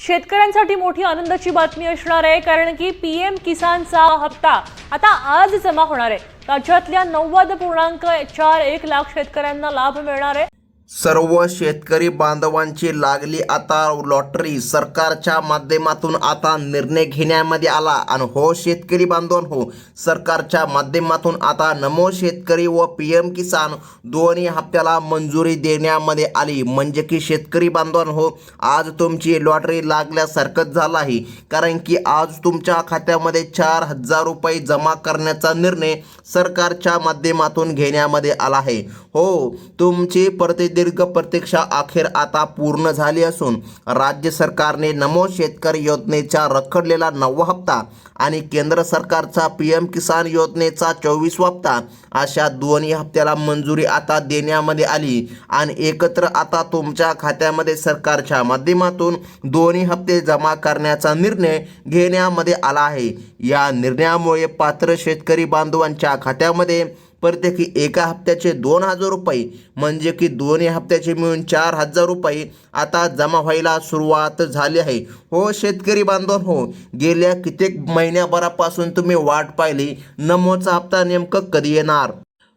शेतकऱ्यांसाठी मोठी आनंदाची बातमी असणार आहे, कारण की पीएम किसानचा हप्ता आता आज जमा होणार आहे। राज्यातल्या 90.41 लाख शेतकऱ्यांना लाभ मिळणार आहे। सर्व शेतकरी बांधवांची लागली आता लॉटरी। सरकारच्या माध्यमातून आता निर्णय घेण्यामध्ये आला आणि हो शेतकरी बांधवांनो, सरकारच्या माध्यमातून आता नमो शेतकरी व पीएम किसान दोन्ही हप्त्याला मंजुरी देण्यामध्ये आली। म्हणजे की शेतकरी बांधवांनो, आज तुमची लॉटरी लागल्यासारखंच झालं आहे, कारण की आज तुमच्या खात्यामध्ये 4,000 रुपये जमा करण्याचा निर्णय सरकारच्या माध्यमातून घेण्यामध्ये आला आहे। हो, तुमची दीर्घ प्रतीक्षा अखेर आता पूर्ण झाली असून राज्य सरकारने नमो शेतकरी योजनेचा रखडलेला 9वा हप्ता आणि केंद्र सरकारचा पीएम किसान योजनेचा 24वा हप्ता अशा दोन्ही हप्त्याला मंजुरी आता देण्यामध्ये आली आणि एकत्र आता तुमच्या खात्यामध्ये सरकारच्या माध्यमातून दोन्ही हप्ते जमा करण्याचा निर्णय घेण्यामध्ये आला आहे। या निर्णयामुळे पात्र शेतकरी बांधवांच्या खात्यामध्ये प्रत्येकी एका हप्त्याचे 2,000 रुपये म्हणजे की दोन्ही हप्त्याचे मिळून 4,000 रुपये आता जमा व्हायला सुरुवात झाली आहे। हो शेतकरी बांधवांनो, गेल्या कित्येक महिन्याभरापासून तुम्ही वाट पाहिली, नमोचा हप्ता नेमकं कधी येणार।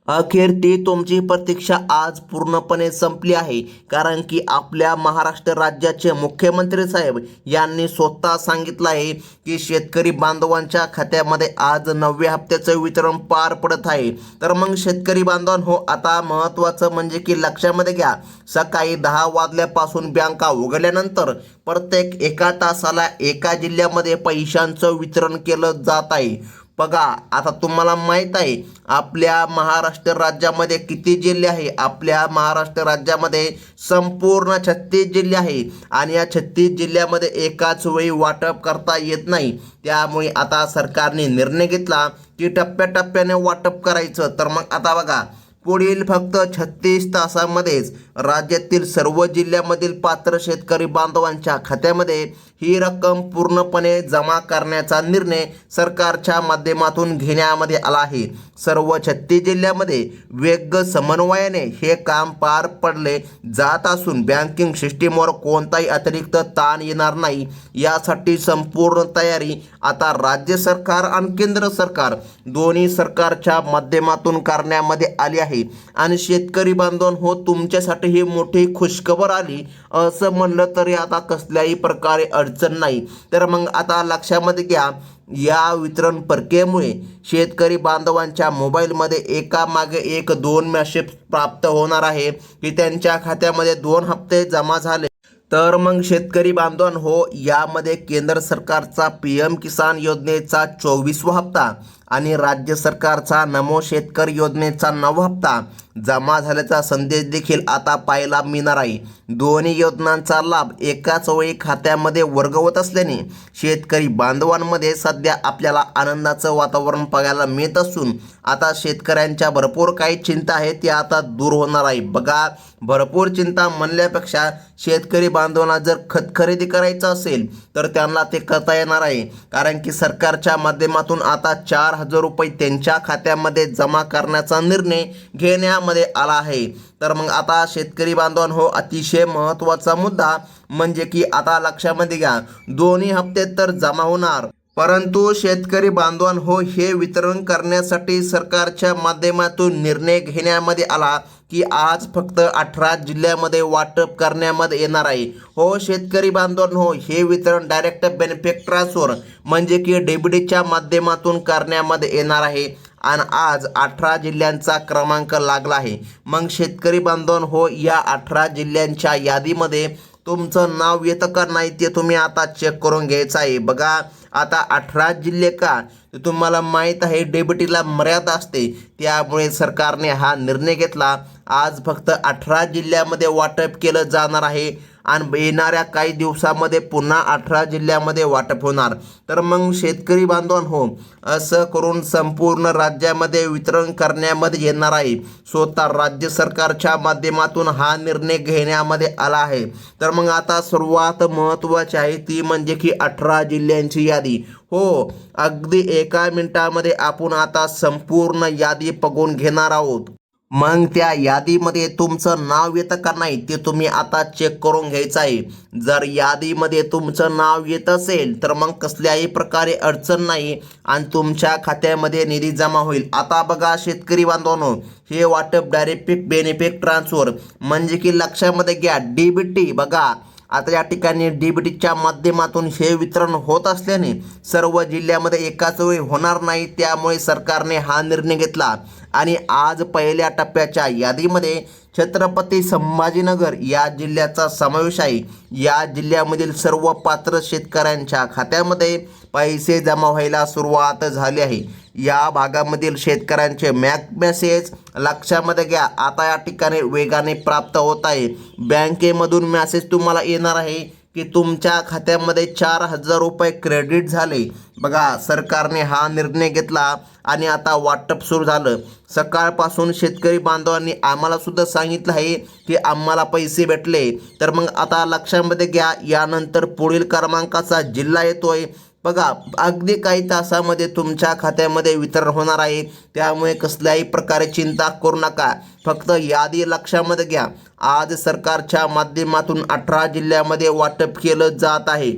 अखेर ती तुमची प्रतीक्षा आज पूर्णपणे संपली आहे, कारण की आपल्या महाराष्ट्र राज्याचे मुख्यमंत्री साहेब यांनी स्वतः सांगितलं आहे की शेतकरी बांधवांच्या खात्यामध्ये आज 9व्या हप्त्याचं वितरण पार पडत आहे। तर मग शेतकरी बांधवांनो, आता महत्त्वाचं म्हणजे की लक्षामध्ये घ्या, सकाळी 10 वाजल्यापासून बँका उघडल्यानंतर प्रत्येक एका तासाला एका जिल्ह्यामध्ये पैशांचं वितरण केलं जात आहे। बघा, आता तुम्हाला माहीत आहे आपल्या महाराष्ट्र राज्यामध्ये किती जिल्हे आहे। आपल्या महाराष्ट्र राज्यामध्ये संपूर्ण 36 जिल्हे आहे आणि या 36 जिल्ह्यामध्ये एकाच वेळी वाटप करता येत नाही। त्यामुळे आता सरकारने निर्णय घेतला की टप्प्याटप्प्याने वाटप करायचं। तर मग आता बघा, पुढील फक्त 36 तासांमध्येच राज्यातील सर्व जिल्ह्यामधील पात्र शेतकरी बांधवांच्या खात्यामध्ये ही रक्कम पूर्णपणे जमा करण्याचा निर्णय सरकारच्या माध्यमातून घेण्यामध्ये आला आहे। सर्व 36 जिल्ह्यामध्ये वेग समन्वयाने हे काम पार पडले जात असून बँकिंग सिस्टीमवर कोणताही अतिरिक्त ताण येणार नाही, यासाठी संपूर्ण तयारी आता राज्य सरकार आणि केंद्र सरकार दोन्ही सरकारच्या माध्यमातून करण्यामध्ये आली आहे। आणि शेतकरी बांधवांनो, तुमच्यासाठी ही मोठी खुशखबर आली असं म्हणलं तरी आता कसल्याही प्रकारे अडचण नाही। तर मग आता लक्षामध्ये घ्या, या वितरण प्रक्रियेमुळे शेतकरी बांधवांच्या मोबाईलमध्ये एकामागे एक 2 मेसेज प्राप्त होणार आहे की त्यांच्या खात्यामध्ये 2 हप्ते जमा झाले। तर मग शेतकरी बांधवांनो, यामध्ये केंद्र सरकारचा पीएम किसान योजनेचा 24वा हप्ता आणि राज्य सरकारचा नमो शेतकरी योजनेचा 9वा हप्ता जमा झाल्याचा संदेश देखील आता पाहायला मिळणार आहे। दोन्ही योजनांचा लाभ एकाच वेळी खात्यामध्ये वर्ग होत असल्याने शेतकरी बांधवांमध्ये सध्या आपल्याला आनंदाचं वातावरण बघायला मिळत असून आता शेतकऱ्यांच्या भरपूर काही चिंता आहे ती आता दूर होणार आहे। बघा, भरपूर चिंता म्हणल्यापेक्षा शेतकरी बांधवांना जर खत खरेदी करायचं असेल तर त्यांना ते करता येणार आहे, कारण की सरकारच्या माध्यमातून आता 4,000 रुपये त्यांच्या खात्यामध्ये जमा करण्याचा निर्णय घेण्यामध्ये आला आहे। तर मग आता शेतकरी बांधवांनो, अतिशय महत्त्वाचा मुद्दा म्हणजे की आता लक्षामध्ये घ्या, दोन्ही हप्ते तर जमा होणार, परंतु शेतकरी बांधवांनो, हे वितरण करण्यासाठी सरकारच्या माध्यमातून निर्णय घेण्यामध्ये आला की आज फक्त 18 जिल्ह्यामध्ये वाटप करण्यामध्ये येणार आहे। हो शेतकरी बांधवांनो, हे वितरण डायरेक्ट बेनिफिट ट्रान्सफर म्हणजे की डीबीटीच्या माध्यमातून करण्यामध्ये येणार आहे आणि आज 18 जिल्ह्यांचा क्रमांक लागला आहे। मग शेतकरी बांधवांनो, या 18 जिल्ह्यांच्या यादीमध्ये तुमचं नाव येतं का नाही ते तुम्ही आता चेक करून घ्यायचं आहे। बघा, आता 18 जिल्हे का तुम्हाला माहीत आहे डीबीटीला मर्यादा असते, त्यामुळे सरकारने हा निर्णय घेतला। आज फक्त 18 जिल्ह्यामध्ये वाटप केलं जाणार आहे आणि येणाऱ्या काही दिवसामध्ये पुन्हा 18 जिल्ह्यामध्ये वाटप होणार। तर मग शेतकरी बांधवांनो, असं करून संपूर्ण राज्यामध्ये वितरण करण्यामध्ये येणार आहे। स्वतः राज्य सरकारच्या माध्यमातून हा निर्णय घेण्यामध्ये आला आहे। तर मग आता सर्वात महत्त्वाची आहे ती म्हणजे की 18 जिल्ह्यांची यादी। हो, अगदी एका मिनिटामध्ये आपण आता संपूर्ण यादी बघून घेणार आहोत। मग त्या यादीमध्ये तुमचं नाव येतं का नाही ते तुम्ही आता चेक करून घ्यायचं आहे. जर यादीमध्ये तुमचं नाव येत असेल तर मग कसल्याही प्रकारे अडचण नाही आणि तुमच्या खात्यामध्ये निधी जमा होईल. आता बघा शेतकरी बांधवांनो, हे वाटप डायरेक्ट बेनिफिट ट्रान्सफर म्हणजे की लक्षामध्ये घ्या DBT. बघा आता या ठिकाणी DBTच्या माध्यमातून हे वितरण होत असल्याने सर्व जिल्ह्यामध्ये एकाच वेळी होणार नाही. त्यामुळे सरकारने हा निर्णय घेतला आणि आज पहिल्या टप्प्याच्या यादीमध्ये छत्रपती संभाजीनगर या जिल्ह्याचा समावेश आहे. या जिल्ह्यामधील सर्व पात्र शेतकऱ्यांच्या खात्यामध्ये पैसे जमा व्हायला सुरुवात झाली आहे. या भागामधील शेतकऱ्यांचे मेसेज लक्षामध्ये घ्या, आता या ठिकाणी वेगाने प्राप्त होत आहे. बँकेमधून मेसेज तुम्हाला येणार आहे की तुमच्या खात्यामध्ये 4,000 रुपये क्रेडिट झाले. बघा सरकारने हा निर्णय घेतला आणि आता वाटप सुरू झालं. सकाळपासून शेतकरी बांधवांनी आम्हाला सुद्धा सांगितलं आहे की आम्हाला पैसे भेटले. तर मग आता लक्षामध्ये घ्या, यानंतर पुढील क्रमांकाचा जिल्हा येतोय. बघा अगदी काही तासामध्ये तुमच्या खात्यामध्ये वितरण होणार आहे. त्यामुळे कसल्याही प्रकारे चिंता करू नका. फक्त यादी लक्षामध्ये घ्या. आज सरकारच्या माध्यमातून 18 जिल्ह्यामध्ये वाटप केलं जात आहे.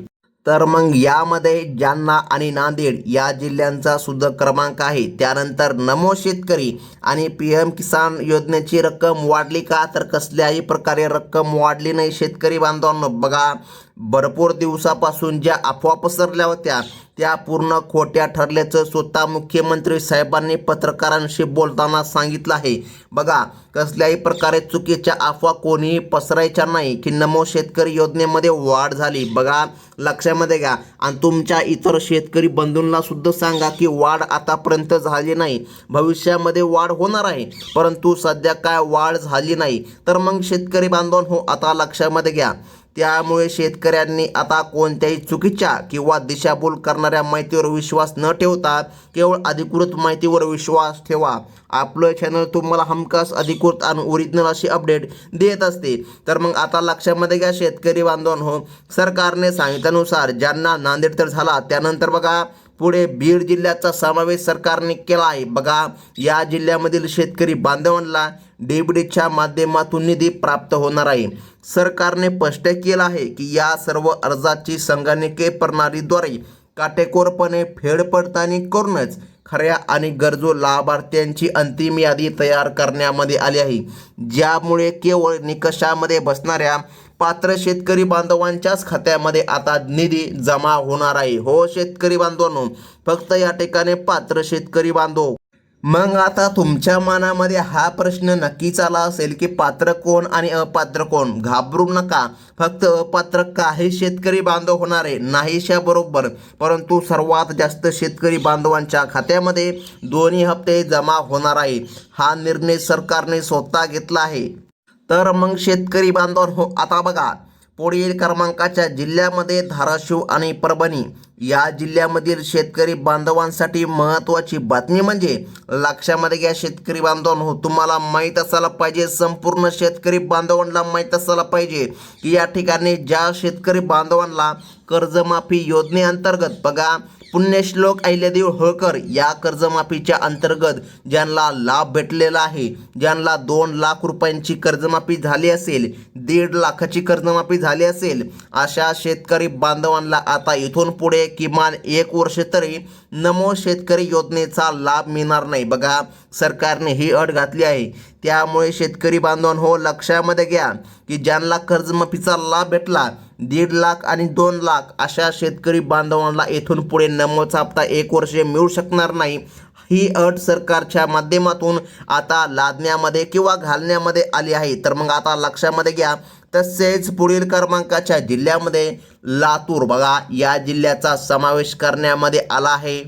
तर मग यामध्ये जालना आणि नांदेड या जिल्ह्यांचा सुद्धा क्रमांक आहे. त्यानंतर नमो शेतकरी आणि PM किसान योजनेची रक्कम वाढली का, तर कसल्याही प्रकारे रक्कम वाढली नाही शेतकरी बांधवांनो. बघा भरपूर दिवसापासून ज्या अफवा पसरल्या होत्या त्या पूर्ण खोट्या ठरल्याचं स्वतः मुख्यमंत्री साहेबांनी पत्रकारांशी बोलताना सांगितलं आहे. बघा कसल्याही प्रकारे चुकीच्या अफवा कोणीही पसरायच्या नाही की नमो शेतकरी योजनेमध्ये वाढ झाली. बघा लक्षामध्ये घ्या आणि तुमच्या इतर शेतकरी बंधूंना सुद्धा सांगा की वाढ आतापर्यंत झाली नाही, भविष्यामध्ये वाढ होणार आहे, परंतु सध्या काय वाढ झाली नाही. तर मग शेतकरी बांधवांनो आता लक्षामध्ये घ्या. त्यामुळे शेतकऱ्यांनी आता कोणत्याही चुकीच्या किंवा दिशाभूल करणाऱ्या माहितीवर विश्वास न ठेवता केवळ अधिकृत माहितीवर विश्वास ठेवा. आपलं चॅनल तुम्हाला हमखास अधिकृत आणि ओरिजिनल अशी अपडेट देत असते. तर मग आता लक्षामध्ये घ्या शेतकरी बांधवांनो, सरकारने सांगितल्यानुसार ज्यांना नांदेड तर झाला, त्यानंतर बघा पुढे बीड जिल्ह्याचा समावेश सरकारने केला आहे. बघा या जिल्ह्यामधील शेतकरी बांधवांना DBTच्या माध्यमातून निधी प्राप्त होणार आहे. सरकारने स्पष्ट केलं आहे की या सर्व अर्जाची संगणकीय प्रणालीद्वारे काटेकोरपणे फेरपडताळणी करूनच खऱ्या आणि गरजू लाभार्थ्यांची अंतिम यादी तयार करण्यामध्ये आली आहे. ज्यामुळे केवळ निकषामध्ये बसणाऱ्या पात्र शेतकरी बांधवांच्याच खात्यामध्ये आता निधी जमा होणार आहे. हो शेतकरी बांधवांनो, फक्त या ठिकाणी पात्र शेतकरी बांधव. मग आता तुमच्या मनामध्ये हा प्रश्न नक्कीच आला असेल की पात्र कोण आणि अपात्र कोण. घाबरू नका, फक्त अपात्र काही शेतकरी बांधव होणार आहे, नाहीशा बरोबर, परंतु सर्वात जास्त शेतकरी बांधवांच्या खात्यामध्ये दोन्ही हप्ते जमा होणार आहे. हा निर्णय सरकारने स्वतः घेतला आहे. तर मग शेतकरी बांधवांनो आता बघा पुढील क्रमांकाच्या जिल्ह्यामध्ये धाराशिव आणि परभणी या जिल्ह्यामधील शेतकरी बांधवांसाठी महत्त्वाची बातमी म्हणजे लक्षामध्ये घ्या शेतकरी बांधवांनो, तुम्हाला माहीत असायला पाहिजे, संपूर्ण शेतकरी बांधवांना माहीत असायला पाहिजे की या ठिकाणी ज्या शेतकरी बांधवांना कर्जमाफी योजनेअंतर्गत बघा पुण्यश्लोक अहिल्यादेवी होळकर या कर्जमाफीच्या अंतर्गत ज्यांना लाभ भेटलेला आहे, ज्यांना 2 लाख रुपयांची कर्जमाफी झाली असेल, 1.5 लाखाची कर्जमाफी झाली असेल, अशा शेतकरी बांधवांना आता इथून पुढे किमान 1 वर्ष तरी नमो शेतकरी योजनेचा लाभ मिळणार नाही. बघा सरकारने ही अट घातली आहे. त्यामुळे शेतकरी बांधवांनो लक्षामध्ये घ्या की ज्यांना कर्जमाफीचा लाभ भेटला 1.5 लाख आणि 2 लाख अशा शेतकरी बांधवांना इथून पुढे नमोचा हप्ता 1 वर्ष मिळू शकणार नाही. ही अट सरकारच्या माध्यमातून आता लादण्यामध्ये किंवा घालण्यामध्ये आली आहे. तर मग आता लक्षामध्ये घ्या. तसेच पुढील क्रमांकाच्या जिल्ह्यामध्ये लातूर बघा या जिल्ह्याचा समावेश करण्यामध्ये आला आहे.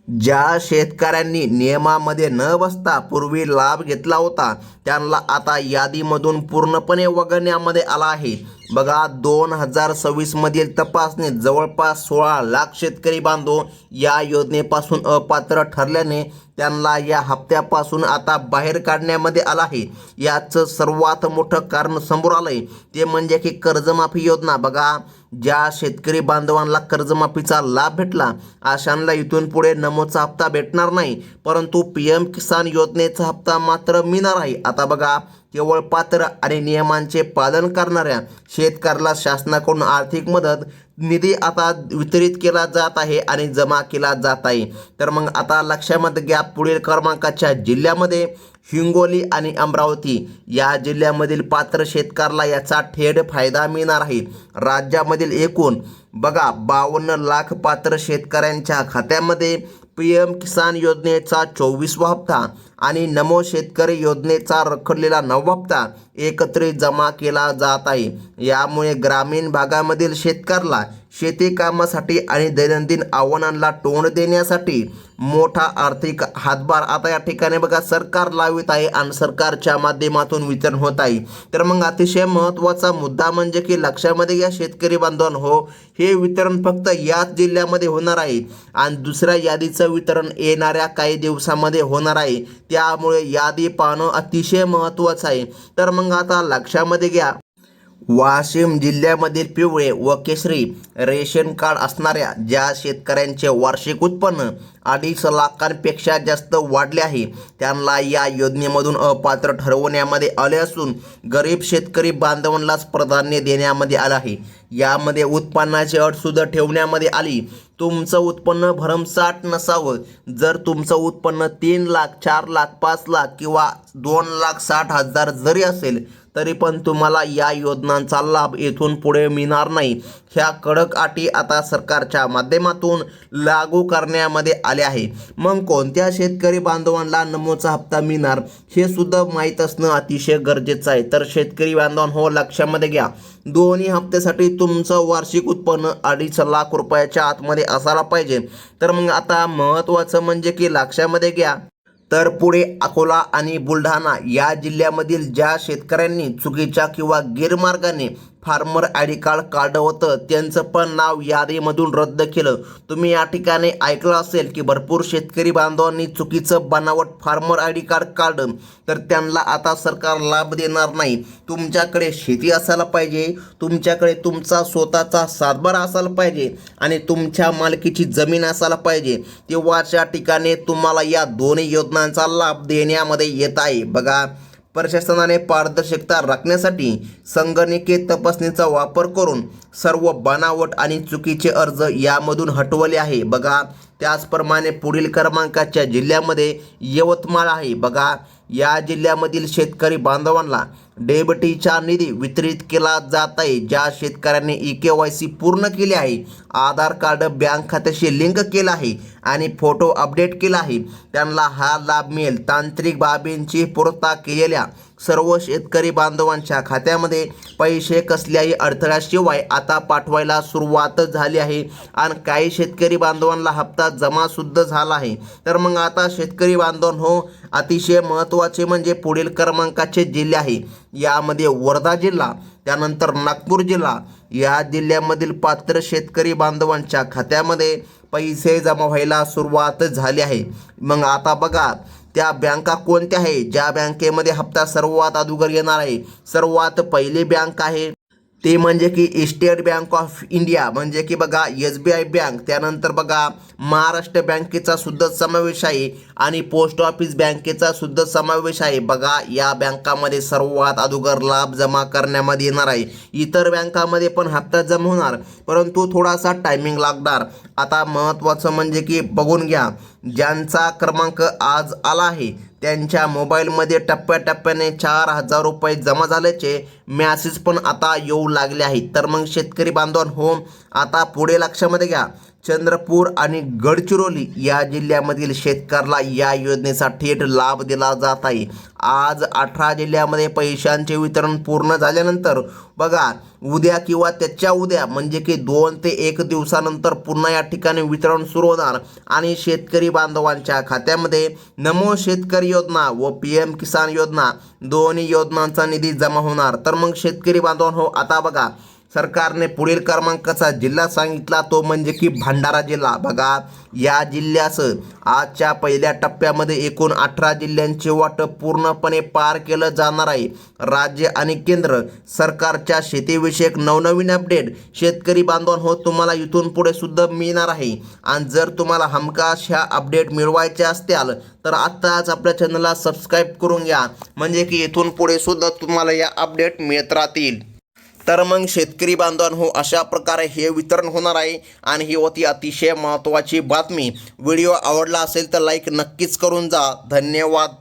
ज्या शेतकऱ्यांनी नियमामध्ये न बसता पूर्वी लाभ घेतला होता त्यांना आता यादीमधून पूर्णपणे वगळण्यामध्ये आला आहे. बघा 2026 मधील तपासणीत जवळपास 16 लाख शेतकरी बांधव या योजनेपासून अपात्र ठरल्याने त्यांना या हप्त्यापासून आता बाहेर काढण्यामध्ये आला आहे. याचं सर्वात मोठं कारण समोर आलंय ते म्हणजे की कर्जमाफी योजना. बघा ज्या शेतकरी बांधवांना कर्जमाफीचा लाभ भेटला अशांना इथून पुढे नमोचा हप्ता भेटणार नाही, परंतु PM किसान योजनेचा हप्ता मात्र मिळणार आहे. आता बघा, केवळ पात्र आणि नियमांचे पालन करणाऱ्या शेतकऱ्याला शासनाकडून आर्थिक मदत निधी आता वितरित केला जात आहे आणि जमा केला जात आहे. तर मग आता लक्षामध्ये घ्या, पुढील क्रमांकाच्या जिल्ह्यामध्ये हिंगोली आणि अमरावती या जिल्ह्यामधील पात्र शेतकऱ्याला याचा थेट फायदा मिळणार आहे. राज्यामधील एकूण बघा 52 लाख पात्र शेतकऱ्यांच्या खात्यामध्ये PM किसान योजनेचा 24वा हप्ता आणि नमो शेतकरी योजनेचा रखडलेला 9वा हप्ता एकत्रित जमा केला जात आहे. यामुळे ग्रामीण भागामधील शेतकऱ्याला शेती कामासाठी आणि दैनंदिन आव्हानांना तोंड देण्यासाठी मोठा आर्थिक हातभार आता या ठिकाणी बघा सरकार लावित आहे आणि सरकारच्या माध्यमातून वितरण होत आहे. तर मग अतिशय महत्त्वाचा मुद्दा म्हणजे की लक्षामध्ये घ्या शेतकरी बांधवांनो, हे वितरण फक्त याच जिल्ह्यामध्ये होणार आहे आणि दुसऱ्या यादीचं वितरण येणाऱ्या काही दिवसामध्ये होणार आहे. त्यामुळे यादी पाहणं अतिशय महत्त्वाचं आहे. तर मग आता लक्षामध्ये घ्या, वाशिम जिल्ह्यामधील पिवळे व केशरी रेशन कार्ड असणाऱ्या ज्या शेतकऱ्यांचे वार्षिक उत्पन्न 2.5 लाखांपेक्षा जास्त वाढले आहे त्यांना या योजनेमधून अपात्र ठरवण्यामध्ये आले असून गरीब शेतकरी बांधवांनाच प्राधान्य देण्यामध्ये आलं आहे. यामध्ये उत्पन्नाची अटसुद्धा ठेवण्यामध्ये आली. तुमचं उत्पन्न भरमसाठ नसावं. जर तुमचं उत्पन्न 3 लाख, 4 लाख, 5 लाख किंवा 2,60,000 जरी असेल तरी पण तुम्हाला या योजनांचा लाभ येथून पुढे मिळणार नाही. ह्या कडक अटी आता सरकारच्या माध्यमातून लागू करण्यामध्ये आले आहे. मग कोणत्या शेतकरी बांधवांना नमोचा हप्ता मिळणार हे सुद्धा माहीत असणं अतिशय गरजेचं आहे. तर शेतकरी बांधवांनो, लक्षामध्ये घ्या, दोन्ही हप्त्यासाठी तुमचं वार्षिक उत्पन्न 2.5 लाख रुपयाच्या आतमध्ये असायला पाहिजे. तर मग आता महत्त्वाचं म्हणजे की लक्षामध्ये घ्या, तर पुढे अकोला आणि बुलढाणा या जिल्ह्यामधील ज्या शेतकऱ्यांनी चुकीच्या किंवा गैरमार्गाने फार्मर ID कार्ड काढलं होतं त्यांचं पण नाव यादीमधून रद्द केलं. तुम्ही या ठिकाणी ऐकलं असेल की भरपूर शेतकरी बांधवांनी चुकीचं बनावट फार्मर ID कार्ड काढलं, तर त्यांना आता सरकार लाभ देणार नाही. तुमच्याकडे शेती असायला पाहिजे, तुमच्याकडे तुमचा स्वतःचा सातबारा असायला पाहिजे आणि तुमच्या मालकीची जमीन असायला पाहिजे, तेव्हाच या ठिकाणी तुम्हाला या दोन्ही योजनांचा लाभ देण्यामध्ये येत आहे. बघा, प्रशासनाने पारदर्शकता राखण्यासाठी संगणकीय तपासणीचा वापर करून सर्व बनावट आणि चुकीचे अर्ज यामधून हटवले आहे. बघा, त्याचप्रमाणे पुढील क्रमांकाच्या जिल्ह्यामध्ये यवतमाळ आहे. बघा, या जिल्ह्यामधील शेतकरी बांधवांना डेबिटीचा निधी वितरित केला जात आहे. ज्या शेतकऱ्यांनी EKYC पूर्ण केले आहे, आधार कार्ड बँक खात्याशी लिंक केलं आहे आणि फोटो अपडेट केला आहे त्यांना हा लाभ मिळेल. तांत्रिक बाबींची पूर्तता केलेल्या सर्व शेतकरी बांधवांच्या खात्यामध्ये पैसे कसल्याही अडथळ्याशिवाय आता पाठवायला सुरुवात झाली आहे आणि काही शेतकरी बांधवांना हप्ता जमा सुद्धा झाला आहे. तर मग आता शेतकरी बांधवांनो, अतिशय महत्त्वाचे म्हणजे पुढील क्रमांकाचे जिल्हे आहे. यामध्ये वर्धा जिल्हा, त्यानंतर नागपूर जिल्हा या जिल्ह्यामधील पात्र शेतकरी बांधवांच्या खात्यामध्ये पैसे जमा व्हायला सुरुवात झाली आहे. मग आता बघा, त्या बँका कोणत्या आहे ज्या बँकेमध्ये हप्ता सर्वात अगोदर येणार आहे. सर्वात पहिली बँक आहे ते म्हणजे की स्टेट बँक ऑफ इंडिया, म्हणजे की बघा SBI बँक. त्यानंतर बघा महाराष्ट्र बँकेचा सुद्धा समावेश आहे आणि पोस्ट ऑफिस बँकेचा सुद्धा समावेश आहे. बघा, या बँकामध्ये सर्वात अगोदर लाभ जमा करण्यामध्ये येणार आहे. इतर बँकामध्ये पण हप्ता जमा होणार, परंतु थोडासा टायमिंग लागणार. आता महत्त्वाचं म्हणजे की बघून घ्या, ज्यांचा क्रमांक आज आला आहे त्यांच्या मोबाईलमध्ये टप्प्याटप्प्याने 4,000 रुपये जमा झाल्याचे मॅसेज पण आता येऊ लागले आहेत. तर मग शेतकरी बांधवांनो, आता पुढे लक्षामध्ये घ्या, चंद्रपूर आणि गडचिरोली या जिल्ह्यामधील शेतकऱ्याला या योजनेचा थेट लाभ दिला जात आहे. आज 18 जिल्ह्यामध्ये पैशांचे वितरण पूर्ण झाल्यानंतर बघा उद्या किंवा त्याच्या उद्या म्हणजे की 2 ते 1 दिवसानंतर पुन्हा या ठिकाणी वितरण सुरू होणार आणि शेतकरी बांधवांच्या खात्यामध्ये नमो शेतकरी योजना व PM किसान योजना दोन्ही योजनांचा निधी जमा होणार. तर मग शेतकरी बांधवांनो, आता बघा सरकारने पुढील क्रमांकाचा जिल्हा सांगितला तो म्हणजे की भंडारा जिल्हा. बघा, या जिल्ह्यास आजच्या पहिल्या टप्प्यामध्ये एकूण 18 जिल्ह्यांचे वाटप पूर्णपणे पार केलं जाणार आहे. राज्य आणि केंद्र सरकारच्या शेतीविषयक नवनवीन अपडेट शेतकरी बांधवांनो तुम्हाला इथून पुढे सुद्धा मिळणार आहे. आणि जर तुम्हाला हमखास ह्या अपडेट मिळवायच्या असतील तर आत्ताच आपल्या चॅनलला सबस्क्राईब करून घ्या, म्हणजे की इथून पुढे सुद्धा तुम्हाला या अपडेट मिळत राहतील. तर मग शेतकरी बांधवांनो अशा प्रकारे हे वितरण होणार आहे आणि ही होती अतिशय महत्त्वाची बातमी. व्हिडिओ आवडला असेल तर लाईक नक्कीच करून जा. धन्यवाद.